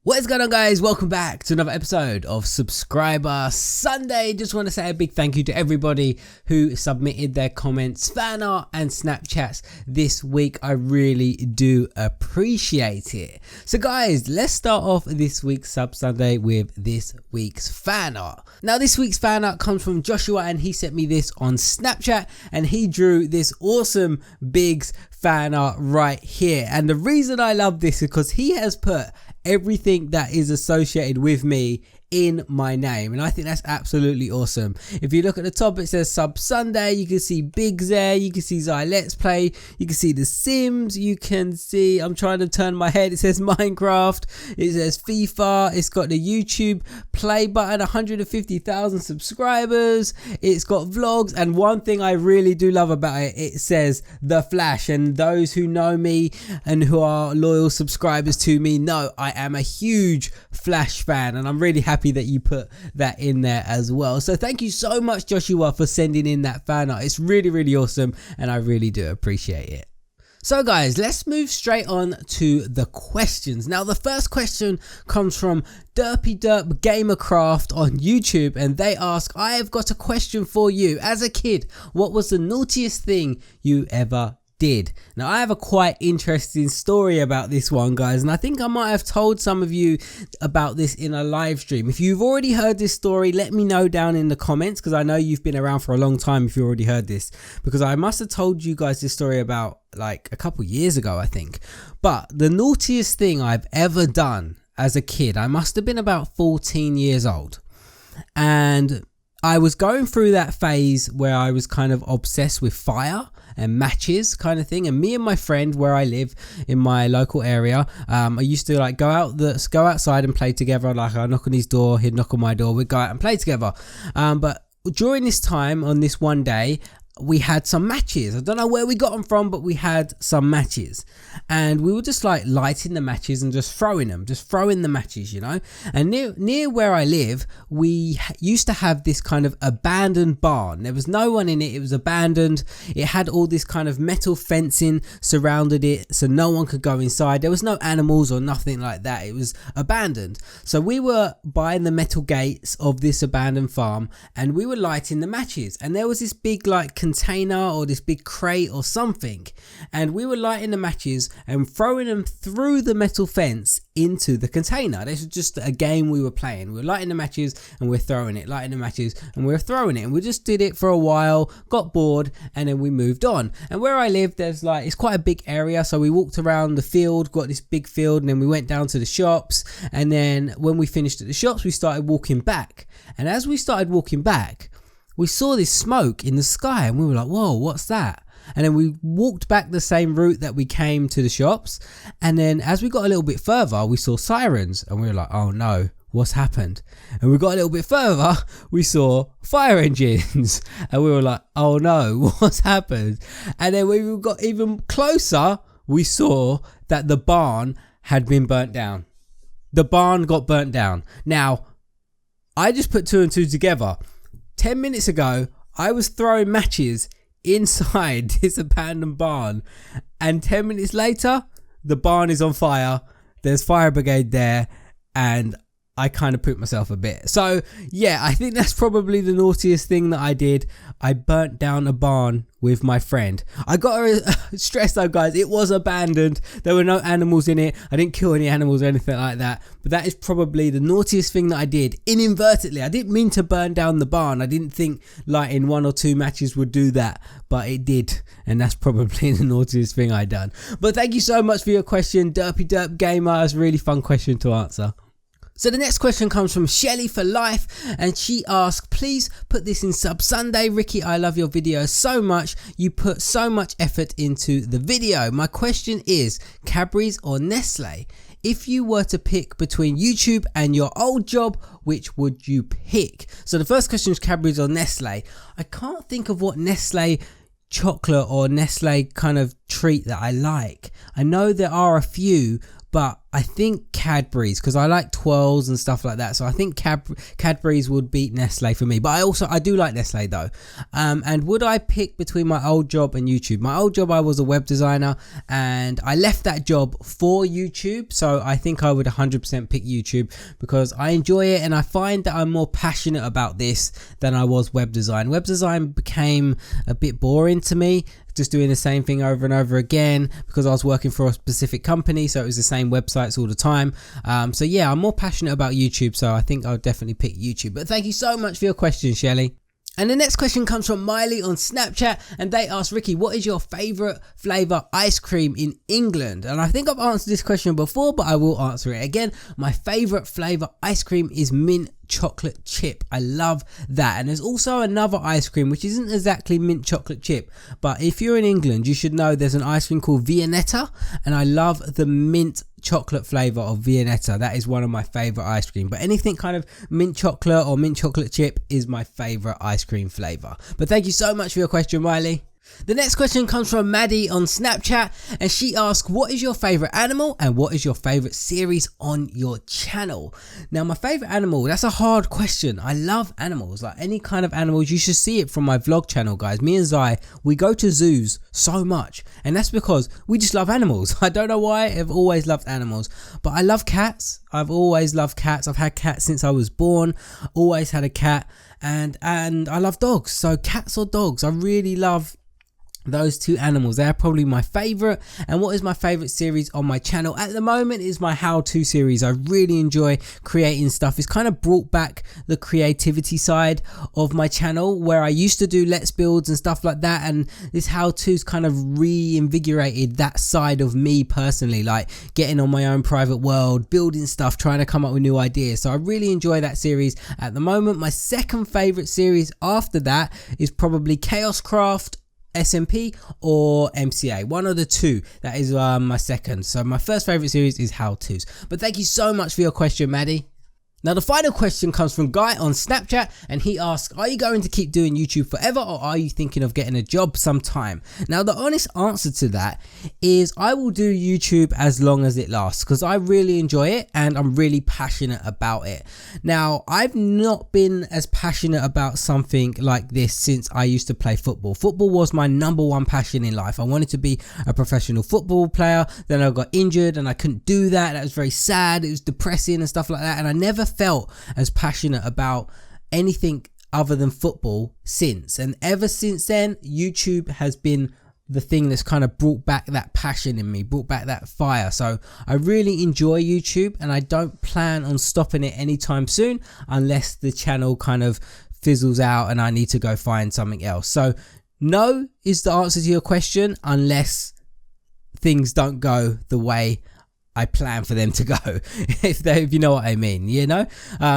What is going on, guys? Welcome back to another episode of Subscriber Sunday. Just want to say a big thank you to everybody who submitted their comments, fan art and Snapchats this week. I really do appreciate it. So guys, let's start off this week's Sub Sunday with this week's fan art. Now this week's fan art comes from Joshua and he sent me this on Snapchat and he drew this awesome Biggs fan art right here. And the reason I love this is because he has put everything that is associated with me in my name, and I think that's absolutely awesome. If you look at the top, it says Sub Sunday. You can see Biggs there, you can see Zai Let's Play, you can see The Sims, you can see, I'm trying to turn my head, it says Minecraft, it says FIFA, it's got the YouTube play button, 150,000 subscribers, it's got vlogs, and one thing I really do love about it, it says The Flash. And those who know me and who are loyal subscribers to me know I am a huge Flash fan, and I'm really happy that you put that in there as well. So thank you so much, Joshua, for sending in that fan art. It's really awesome and I really do appreciate it. So guys, let's move straight on to the questions. Now the first question comes from Derpy Derp Gamercraft on YouTube, and they ask, I have got a question for you. As a kid, what was the naughtiest thing you ever did? Now I have a quite interesting story about this one, guys, and I think I might have told some of you about this in a live stream. If you've already heard this story, let me know down in the comments, because I know you've been around for a long time if you already heard this, because I must have told you guys this story about like a couple years ago, I think. But the naughtiest thing I've ever done as a kid, I must have been about 14 years old, and I was going through that phase where I was kind of obsessed with fire and matches kind of thing. And me and my friend, where I live in my local area, I used to like go outside and play together. Like I'd knock on his door, he'd knock on my door, we'd go out and play together. But during this time, on this one day, we had some matches. I don't know where we got them from, but we had some matches, and we were just like lighting the matches and just throwing the matches, you know. And near where I live, we used to have this kind of abandoned barn. There was no one in it, it was abandoned. It had all this kind of metal fencing surrounded it, so no one could go inside. There was no animals or nothing like that, it was abandoned. So we were by the metal gates of this abandoned farm and we were lighting the matches, and there was this big like container or this big crate or something, and we were lighting the matches and throwing them through the metal fence into the container. This was just a game we were playing. We were lighting the matches and we're throwing it, lighting the matches and we're throwing it, and we just did it for a while, got bored, and then we moved on. And where I live, there's like, it's quite a big area, so we walked around the field, got this big field, and then we went down to the shops, and then when we finished at the shops, we started walking back. And as we started walking back, we saw this smoke in the sky and we were like, whoa, what's that? And then we walked back the same route that we came to the shops, and then as we got a little bit further, we saw sirens and we were like, oh no, what's happened? And we got a little bit further, we saw fire engines and we were like, oh no, what's happened? And then when we got even closer, we saw that the barn had been burnt down. The barn got burnt down. Now, I just put two and two together. 10 minutes ago, I was throwing matches inside this abandoned barn, and 10 minutes later, the barn is on fire. There's fire brigade there, and I kind of pooped myself a bit. So yeah, I think that's probably the naughtiest thing that I did. I burnt down a barn with my friend. I got to stress though, guys, it was abandoned. There were no animals in it. I didn't kill any animals or anything like that. But that is probably the naughtiest thing that I did, inadvertently. I didn't mean to burn down the barn. I didn't think lighting one or two matches would do that, but it did. And that's probably the naughtiest thing I done. But thank you so much for your question, Derpy Derp Gamer. It's a really fun question to answer. So the next question comes from Shelly for Life, and she asks, please put this in Sub Sunday. Ricky, I love your video so much. You put so much effort into the video. My question is, Cadbury's or Nestle? If you were to pick between YouTube and your old job, which would you pick? So the first question is Cadbury's or Nestle. I can't think of what Nestle chocolate or Nestle kind of treat that I like. I know there are a few, but I think Cadbury's, because I like twirls and stuff like that. So I think Cadbury's would beat Nestle for me. But I do like Nestle though. And would I pick between my old job and YouTube? My old job, I was a web designer and I left that job for YouTube. So I think I would 100% pick YouTube because I enjoy it and I find that I'm more passionate about this than I was web design. Web design became a bit boring to me, just doing the same thing over and over again because I was working for a specific company, so it was the same websites all the time. So yeah, I'm more passionate about YouTube, so I think I'll definitely pick YouTube. But thank you so much for your question, Shelly. And the next question comes from Miley on Snapchat, and they ask, Ricky, what is your favourite flavour ice cream in England? And I think I've answered this question before, but I will answer it again. My favourite flavour ice cream is mint chocolate chip. I love that. And there's also another ice cream which isn't exactly mint chocolate chip, but if you're in England you should know there's an ice cream called Viennetta, and I love the mint chocolate flavour of Viennetta. That is one of my favourite ice cream, but anything kind of mint chocolate or mint chocolate chip is my favourite ice cream flavour. But thank you so much for your question, Miley. The next question comes from Maddie on Snapchat, and she asks, what is your favourite animal and what is your favourite series on your channel? Now, my favourite animal, that's a hard question. I love animals, like any kind of animals. You should see it from my vlog channel, guys. Me and Zai, we go to zoos so much, and that's because we just love animals. I don't know why, I've always loved animals, but I love cats. I've always loved cats. I've had cats since I was born, always had a cat, and I love dogs. So cats or dogs, I really love those two animals. They are probably my favorite. And what is my favorite series on my channel at the moment is my how-to series. I really enjoy creating stuff. It's kind of brought back the creativity side of my channel where I used to do let's builds and stuff like that, and this how-to's kind of reinvigorated that side of me personally, like getting on my own private world, building stuff, trying to come up with new ideas. So I really enjoy that series at the moment. My second favorite series after that is probably Chaos Craft, SMP or MCA, one of the two. That is my second. So my first favorite series is how to's. But thank you so much for your question, Maddie. Now the final question comes from Guy on Snapchat, and he asks, are you going to keep doing YouTube forever or are you thinking of getting a job sometime? Now the honest answer to that is I will do YouTube as long as it lasts because I really enjoy it and I'm really passionate about it. Now I've not been as passionate about something like this since I used to play football. Football was my number one passion in life. I wanted to be a professional football player, then I got injured and I couldn't do that. That was very sad, it was depressing and stuff like that, and I never felt as passionate about anything other than football since. And ever since then, YouTube has been the thing that's kind of brought back that passion in me, brought back that fire. So I really enjoy YouTube and I don't plan on stopping it anytime soon unless the channel kind of fizzles out and I need to go find something else. So no is the answer to your question unless things don't go the way I plan for them to go, if you know what I mean, you know.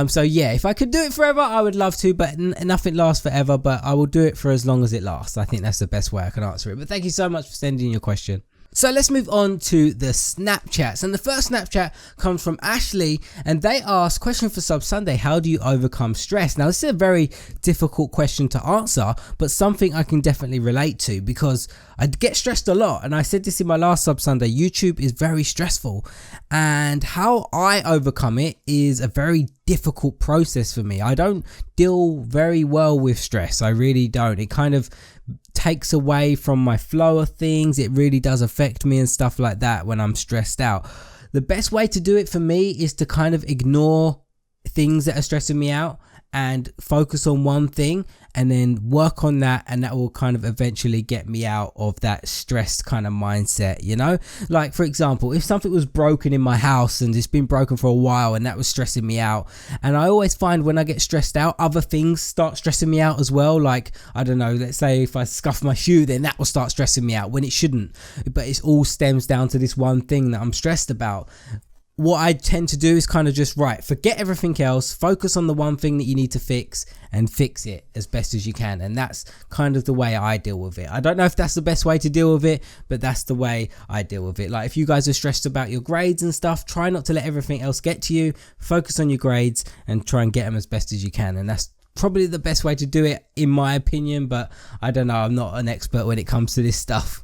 So yeah, if I could do it forever I would love to, but nothing lasts forever, but I will do it for as long as it lasts. I think that's the best way I can answer it. But thank you so much for sending your question. So let's move on to the Snapchats, and the first Snapchat comes from Ashley, and they ask, question for Sub Sunday, how do you overcome stress? Now this is a very difficult question to answer, but something I can definitely relate to because I get stressed a lot, and I said this in my last Sub Sunday, YouTube is very stressful, and how I overcome it is a very difficult process for me. I don't deal very well with stress, I really don't. It kind of takes away from my flow of things. It really does affect me and stuff like that when I'm stressed out. The best way to do it for me is to kind of ignore things that are stressing me out and focus on one thing and then work on that, and that will kind of eventually get me out of that stressed kind of mindset, you know. Like for example, if something was broken in my house and it's been broken for a while and that was stressing me out, and I always find when I get stressed out other things start stressing me out as well. Like I don't know, let's say if I scuff my shoe, then that will start stressing me out when it shouldn't, but it all stems down to this one thing that I'm stressed about. What I tend to do is kind of just, right, forget everything else, focus on the one thing that you need to fix and fix it as best as you can. And that's kind of the way I deal with it. I don't know if that's the best way to deal with it, but that's the way I deal with it. Like if you guys are stressed about your grades and stuff, try not to let everything else get to you, focus on your grades and try and get them as best as you can. And that's probably the best way to do it in my opinion, but I don't know, I'm not an expert when it comes to this stuff.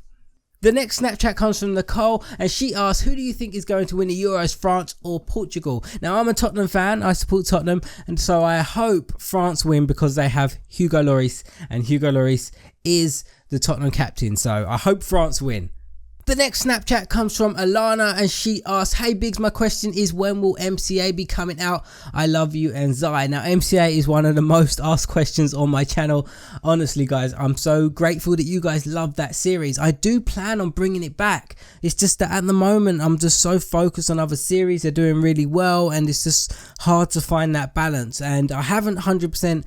The next Snapchat comes from Nicole, and she asks, who do you think is going to win the Euros, France or Portugal? Now, I'm a Tottenham fan. I support Tottenham, and so I hope France win because they have Hugo Lloris, and Hugo Lloris is the Tottenham captain, so I hope France win. The next Snapchat comes from Alana, and she asks, hey Biggs, my question is, when will MCA be coming out? I love you and Zai. Now, MCA is one of the most asked questions on my channel. Honestly, guys, I'm so grateful that you guys love that series. I do plan on bringing it back. It's just that at the moment, I'm just so focused on other series. They're doing really well, and it's just hard to find that balance. And I haven't 100%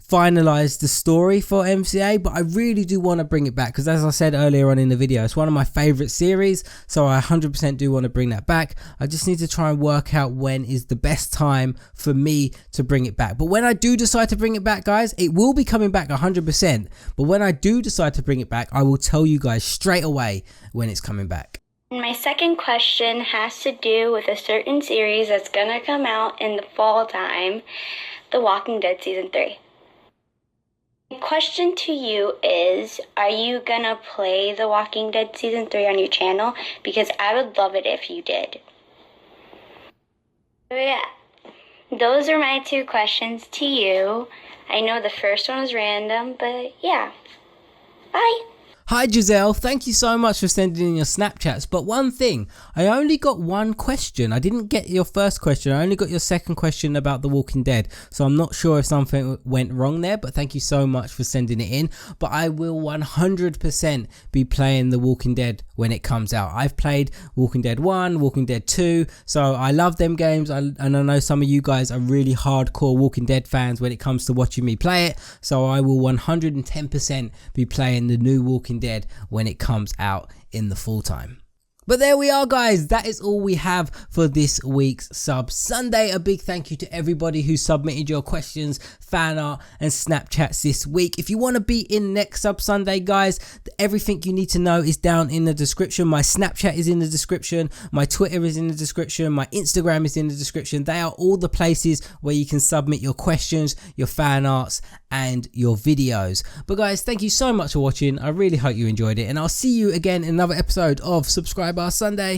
finalize the story for MCA, but I really do want to bring it back because, as I said earlier on in the video, it's one of my favorite series, so I 100% do want to bring that back. I just need to try and work out when is the best time for me to bring it back. But when I do decide to bring it back, guys, it will be coming back 100%. But when I do decide to bring it back, I will tell you guys straight away when it's coming back. My second question has to do with a certain series that's gonna come out in the fall time, The Walking Dead Season 3. My question to you is, are you gonna play The Walking Dead Season 3 on your channel? Because I would love it if you did. So yeah, those are my two questions to you. I know the first one was random, but yeah. Bye. Hi Giselle, thank you so much for sending in your Snapchats, but one thing, I only got one question. I didn't get your first question, I only got your second question about The Walking Dead, so I'm not sure if something went wrong there, but thank you so much for sending it in. But I will 100% be playing The Walking Dead when it comes out. I've played Walking Dead 1, Walking Dead 2, so I love them games, and I know some of you guys are really hardcore Walking Dead fans when it comes to watching me play it, so I will 110% be playing the new Walking Dead when it comes out in the full time. But there we are, guys. That is all we have for this week's Sub Sunday. A big thank you to everybody who submitted your questions, fan art and Snapchats this week. If you want to be in next Sub Sunday, guys, everything you need to know is down in the description. My Snapchat is in the description. My Twitter is in the description. My Instagram is in the description. They are all the places where you can submit your questions, your fan arts and your videos. But guys, thank you so much for watching. I really hope you enjoyed it, and I'll see you again in another episode of Subscriber Sunday.